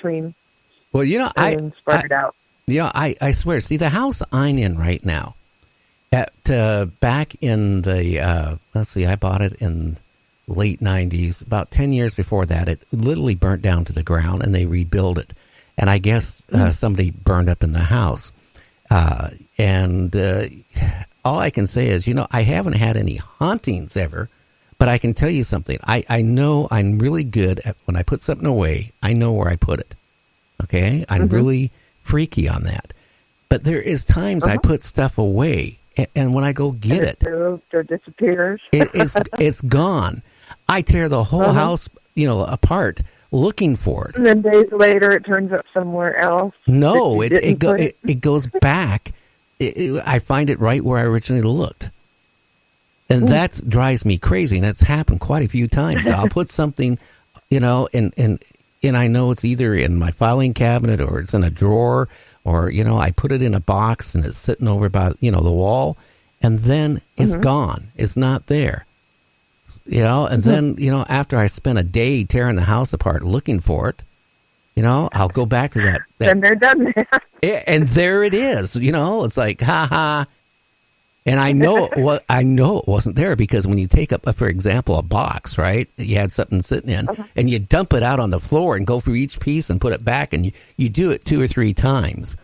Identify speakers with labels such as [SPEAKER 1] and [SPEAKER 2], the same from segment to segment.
[SPEAKER 1] between.
[SPEAKER 2] Well,
[SPEAKER 1] and spread it out.
[SPEAKER 2] I swear. See, the house I'm in right now, back in the I bought it in late 90s. About 10 years before that, it literally burnt down to the ground, and they rebuilt it. And I guess somebody burned up in the house. And all I can say is, I haven't had any hauntings ever, but I can tell you something. I know I'm really good at when I put something away, I know where I put it. Okay? I'm really freaky on that. But there is times I put stuff away, and when I go get it,
[SPEAKER 1] it disappears.
[SPEAKER 2] It's gone. I tear the whole house, apart looking for it.
[SPEAKER 1] And then days later, it turns up somewhere else.
[SPEAKER 2] No, it goes back. I find it right where I originally looked. And that drives me crazy, and that's happened quite a few times. I'll put something, and I know it's either in my filing cabinet or it's in a drawer or, I put it in a box and it's sitting over by, the wall, and then it's gone. It's not there. And then, after I spend a day tearing the house apart looking for it, I'll go back to that.
[SPEAKER 1] And they're done there.
[SPEAKER 2] And there it is, it's like, ha ha. And I know it wasn't there because when you take up, for example, a box, right? You had something sitting in, and you dump it out on the floor and go through each piece and put it back, and you do it 2 or 3 times,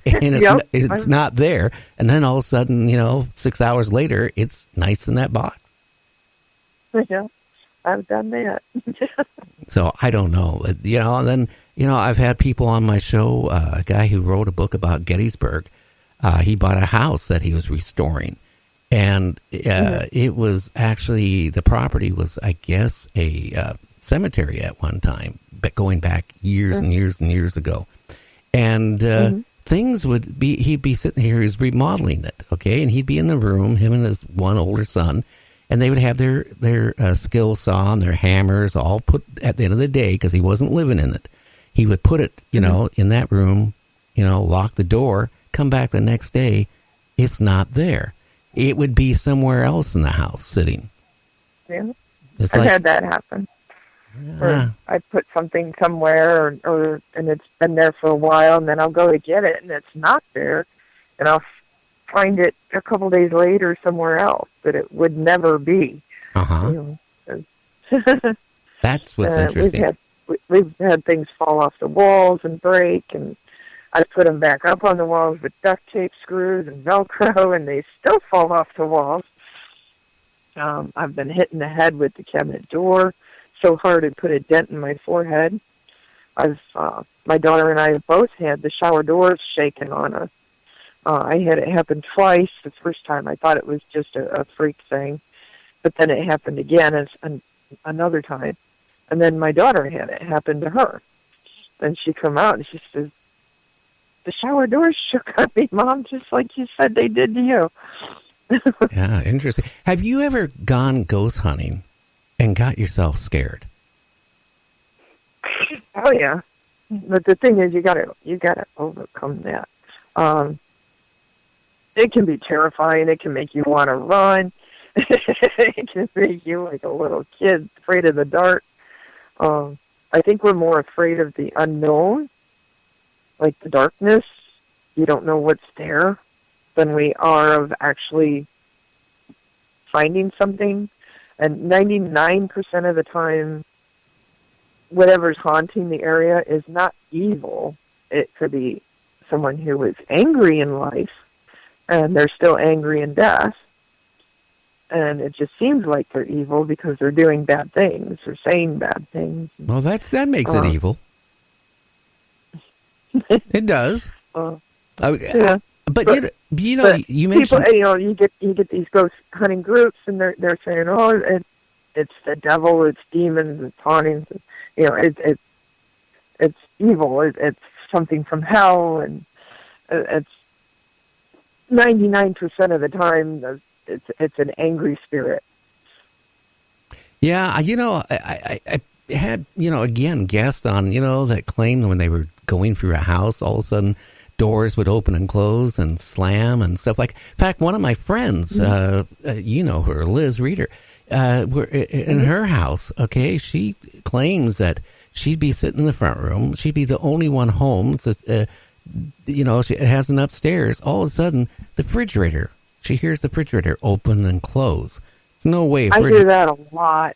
[SPEAKER 2] and it's not there. And then all of a sudden, 6 hours later, it's nice in that box.
[SPEAKER 1] Yeah, I've done that.
[SPEAKER 2] So I don't know, and then I've had people on my show, a guy who wrote a book about Gettysburg. He bought a house that he was restoring, and it was actually, the property was, I guess, a cemetery at one time, but going back years and years and years ago. And things would be, he'd be sitting here, he's remodeling it, okay, and he'd be in the room, him and his one older son, and they would have their skill saw and their hammers all put at the end of the day, because he wasn't living in it. He would put it, in that room, lock the door, come back the next day, it's not there. It would be somewhere else in the house sitting.
[SPEAKER 1] Yeah. I've had that happen. Or I put something somewhere and it's been there for a while, and then I'll go to get it and it's not there, and I'll find it a couple days later somewhere else that it would never be.
[SPEAKER 2] That's what's interesting.
[SPEAKER 1] We've had things fall off the walls and break, and I put them back up on the walls with duct tape screws and Velcro, and they still fall off the walls. I've been hitting the head with the cabinet door so hard it put a dent in my forehead. My daughter and I have both had the shower doors shaken on us. I had it happen twice. The first time I thought it was just a freak thing, but then it happened again another time. And then my daughter had it happen to her. And she come out and she says, "The shower doors shook on me, Mom, just like you said they did to you."
[SPEAKER 2] Yeah, interesting. Have you ever gone ghost hunting and got yourself scared?
[SPEAKER 1] Oh yeah, but the thing is, you gotta overcome that. It can be terrifying. It can make you want to run. It can make you like a little kid afraid of the dark. I think we're more afraid of the unknown, like the darkness. You don't know what's there, than we are of actually finding something. And 99% of the time, whatever's haunting the area is not evil. It could be someone who is angry in life, and they're still angry in death. And it just seems like they're evil because they're doing bad things or saying bad things.
[SPEAKER 2] Well, that makes it evil. It does.
[SPEAKER 1] Yeah.
[SPEAKER 2] But you mentioned
[SPEAKER 1] people, you get these ghost hunting groups, and they're saying, "Oh, it's the devil, it's demons, it's hauntings, it's evil, it's something from hell," and it's 99% of the time it's an angry spirit.
[SPEAKER 2] Yeah, I had again guests on that claimed when they were going through a house, all of a sudden doors would open and close and slam and stuff like. In fact, one of my friends, her, Liz Reeder, in her house. Okay, she claims that she'd be sitting in the front room. She'd be the only one home. So, she has an upstairs. All of a sudden, the refrigerator. She hears the refrigerator open and close. There's no way.
[SPEAKER 1] I do that a lot.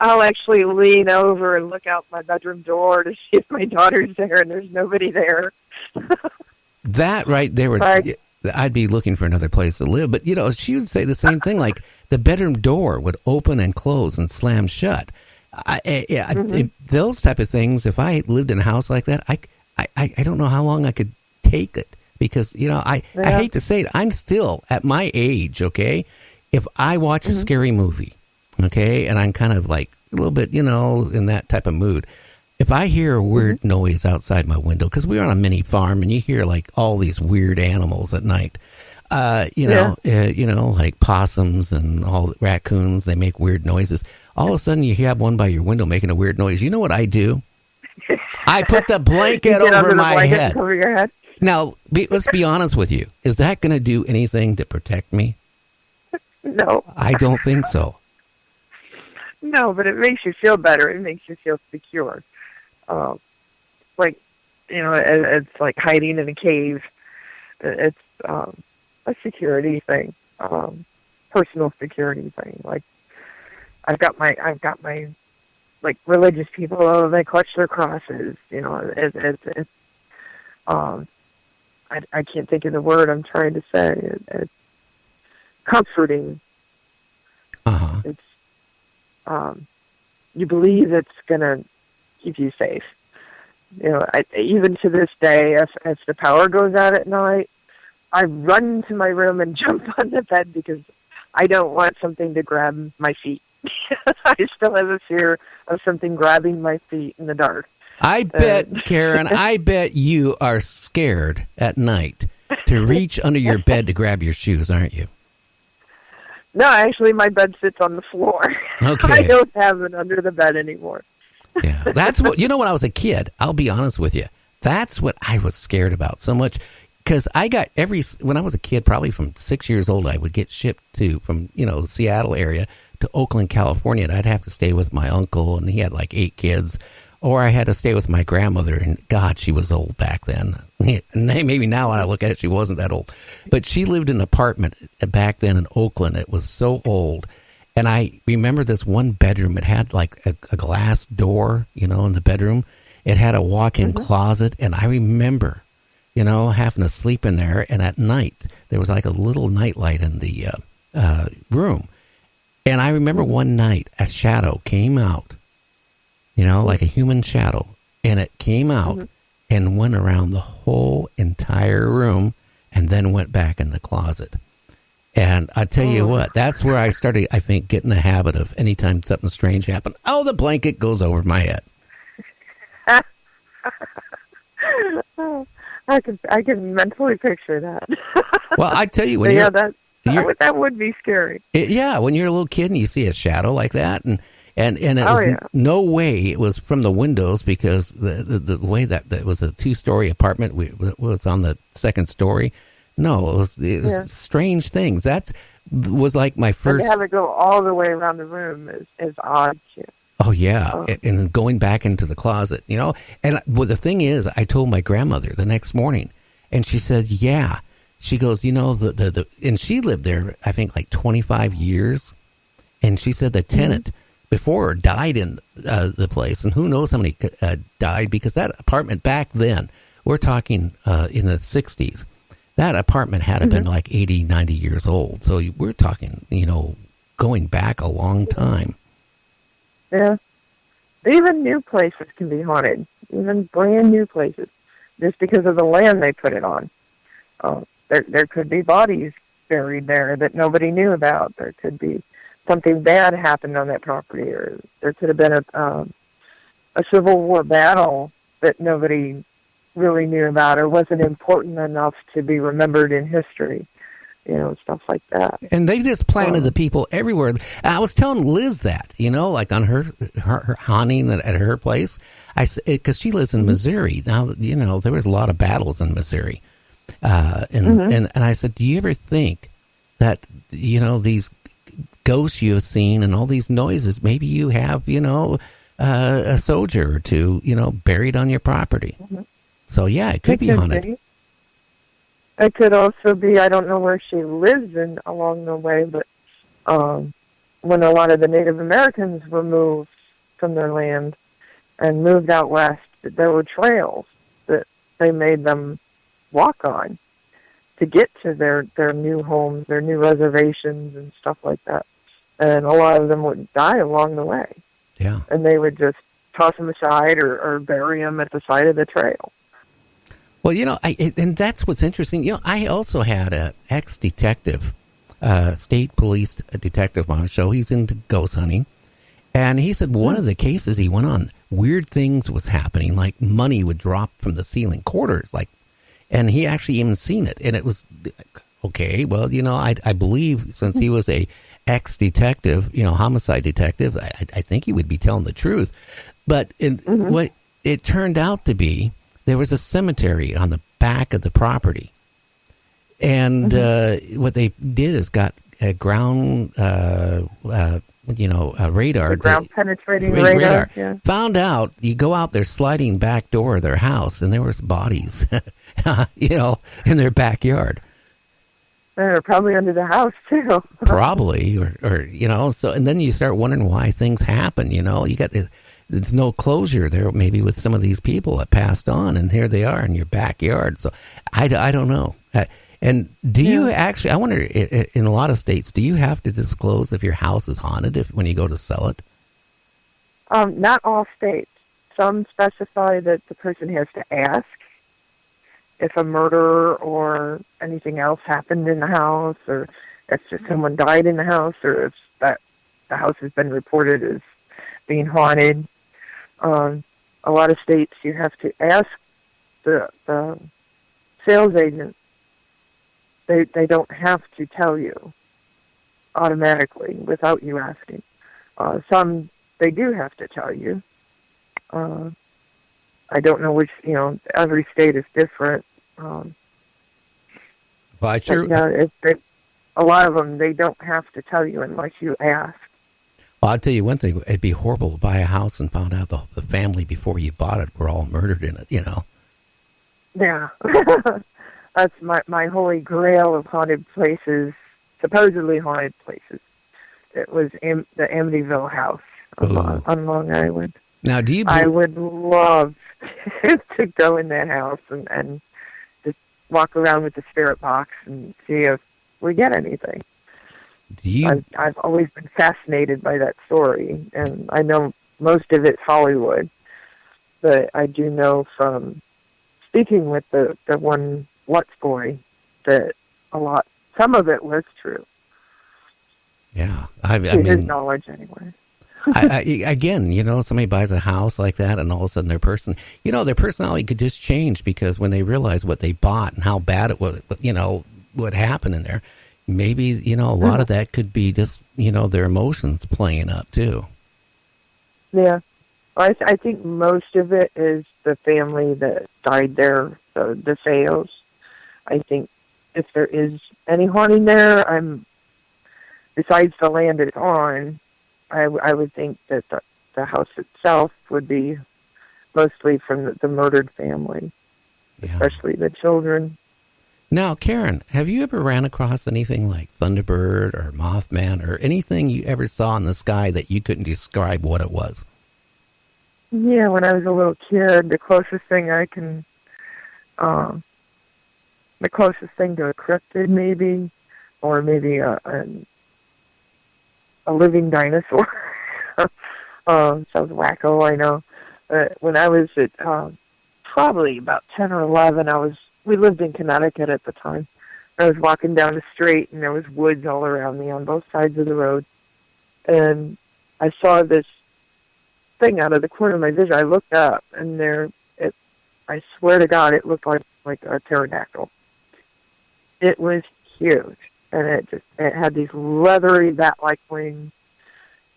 [SPEAKER 1] I'll actually lean over and look out my bedroom door to see if my daughter's there, and there's nobody there.
[SPEAKER 2] That right there would. I'd be looking for another place to live. But, she would say the same thing, like the bedroom door would open and close and slam shut. Those type of things, if I lived in a house like that, I don't know how long I could take it. Because, I hate to say it, I'm still at my age, okay? If I watch a scary movie, okay, and I'm kind of like a little bit, in that type of mood, if I hear a weird noise outside my window, because we're on a mini farm and you hear like all these weird animals at night, like possums and all raccoons, they make weird noises. All of a sudden you have one by your window making a weird noise. You know what I do? I put the blanket over my head.
[SPEAKER 1] Over your head.
[SPEAKER 2] Now, let's be honest with you. Is that going to do anything to protect me?
[SPEAKER 1] No.
[SPEAKER 2] I don't think so.
[SPEAKER 1] No, but it makes you feel better. It makes you feel secure. It's like hiding in a cave. It's a security thing, personal security thing. Like I've got my like religious people. They clutch their crosses. I can't think of the word I'm trying to say. It's comforting. It's you believe it's gonna keep you safe. Even to this day, if the power goes out at night, I run to my room and jump on the bed because I don't want something to grab my feet. I still have a fear of something grabbing my feet in the dark.
[SPEAKER 2] I bet, Karen, you are scared at night to reach under your bed to grab your shoes, aren't you?
[SPEAKER 1] No, actually, my bed sits on the floor.
[SPEAKER 2] Okay.
[SPEAKER 1] I don't have it under the bed anymore.
[SPEAKER 2] Yeah, that's what, when I was a kid, I'll be honest with you, that's what I was scared about so much. Because I got when I was a kid, probably from 6 years old, I would get shipped from, the Seattle area to Oakland, California. And I'd have to stay with my uncle, and he had like 8 kids. Or I had to stay with my grandmother, and God, she was old back then. Maybe now when I look at it, she wasn't that old. But she lived in an apartment back then in Oakland. It was so old. And I remember this one bedroom. It had like a glass door, in the bedroom. It had a walk-in closet. And I remember, having to sleep in there. And at night, there was like a little nightlight in the room. And I remember one night, a shadow came out. Like a human shadow. And it came out and went around the whole entire room and then went back in the closet. And I tell you what, that's where I started, I think, getting the habit of anytime something strange happened, the blanket goes over my head.
[SPEAKER 1] I can mentally picture that.
[SPEAKER 2] Well, I tell you,
[SPEAKER 1] that would be scary.
[SPEAKER 2] When you're a little kid and you see a shadow like that, and it was no way it was from the windows, because the way that was a 2-story apartment, was on the second story. No, it was strange things. That was like my first.
[SPEAKER 1] And to have it go all the way around the room is odd too.
[SPEAKER 2] Oh yeah, and then going back into the closet, And the thing is, I told my grandmother the next morning, and she said, "Yeah." She goes, and she lived there, I think, like 25 years, and she said the tenant before died in the place, and who knows how many died, because that apartment back then, we're talking in the 60s, that apartment had been like 80, 90 years old. So we're talking, going back a long time.
[SPEAKER 1] Yeah. Even new places can be haunted, even brand new places, just because of the land they put it on. There could be bodies buried there that nobody knew about. There could be something bad happened on that property, or there could have been a Civil War battle that nobody really knew about, or wasn't important enough to be remembered in history. Stuff like that.
[SPEAKER 2] And they just planted the people everywhere. I was telling Liz that, like on her haunting at her place, because she lives in Missouri. Now, there was a lot of battles in Missouri. And I said, do you ever think that, these ghosts you have seen and all these noises, maybe you have, a soldier or two, buried on your property.
[SPEAKER 1] Mm-hmm.
[SPEAKER 2] So yeah, it could be haunted.
[SPEAKER 1] It could also be, I don't know where she lives in along the way, but when a lot of the Native Americans were moved from their land and moved out west, there were trails that they made them walk on to get to their new homes, their new reservations and stuff like that. And a lot of them would die along the way.
[SPEAKER 2] Yeah.
[SPEAKER 1] And they would just toss them aside or bury them at the side of the trail.
[SPEAKER 2] Well, and that's what's interesting. I also had an ex-detective, state police detective on a show. He's into ghost hunting. And he said one of the cases he went on, weird things was happening, like money would drop from the ceiling, quarters, and he actually even seen it. And it was, okay, well, I believe since he was a ex-detective, homicide detective, I think he would be telling the truth. But what it turned out to be, there was a cemetery on the back of the property. And what they did is got a ground, radar.
[SPEAKER 1] Ground penetrating radar. Yeah.
[SPEAKER 2] Found out, you go out their sliding back door of their house, and there was bodies, in their backyard.
[SPEAKER 1] They're probably under the house, too.
[SPEAKER 2] Probably, or so, and then you start wondering why things happen, you got there's no closure there, maybe with some of these people that passed on, and here they are in your backyard. So I don't know. And do you actually, I wonder, in a lot of states, do you have to disclose if your house is haunted when you go to sell it?
[SPEAKER 1] Not all states. Some specify that the person has to ask if a murder or anything else happened in the house, or if just someone died in the house, or if that the house has been reported as being haunted. A lot of states, you have to ask the sales agent. They don't have to tell you automatically without you asking. Some, they do have to tell you. I don't know which, every state is different.
[SPEAKER 2] Well,
[SPEAKER 1] a lot of them, they don't have to tell you unless you ask.
[SPEAKER 2] Well, I'll tell you one thing. It'd be horrible to buy a house and found out the family before you bought it were all murdered in it,
[SPEAKER 1] Yeah. That's my holy grail of haunted places, supposedly haunted places. It was the Amityville house on Long Island.
[SPEAKER 2] Now, do you?
[SPEAKER 1] I would love to go in that house and just walk around with the spirit box and see if we get anything. I've always been fascinated by that story, and I know most of it's Hollywood, but I do know from speaking with the one Lutz boy that some of it was true.
[SPEAKER 2] Yeah, I
[SPEAKER 1] mean, his
[SPEAKER 2] mean,
[SPEAKER 1] knowledge anyway.
[SPEAKER 2] Again, somebody buys a house like that, and all of a sudden their personality could just change because when they realize what they bought and how bad it was, what happened in there. Maybe, a lot of that could be just, their emotions playing up, too.
[SPEAKER 1] Yeah. I think most of it is the family that died there, the Fayos. I think if there is any haunting there, besides the land it's on, I would think that the house itself would be mostly from the murdered family, especially the children.
[SPEAKER 2] Now, Karen, have you ever ran across anything like Thunderbird or Mothman or anything you ever saw in the sky that you couldn't describe what it was?
[SPEAKER 1] Yeah, when I was a little kid, the closest thing to a cryptid maybe, or maybe a living dinosaur. Sounds wacko, I know. When I was at probably about 10 or 11, we lived in Connecticut at the time. I was walking down the street, and there was woods all around me on both sides of the road. And I saw this thing out of the corner of my vision. I looked up, and I swear to God, it looked like a pterodactyl. It was huge, and it had these leathery bat-like wings,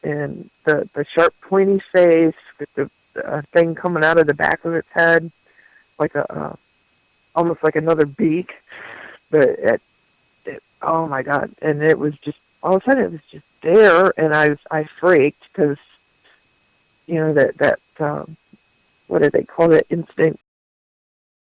[SPEAKER 1] and the sharp, pointy face with the thing coming out of the back of its head, like almost like another beak. But oh my God! And it was just all of a sudden it was just there, and I freaked because that what do they call it? Instant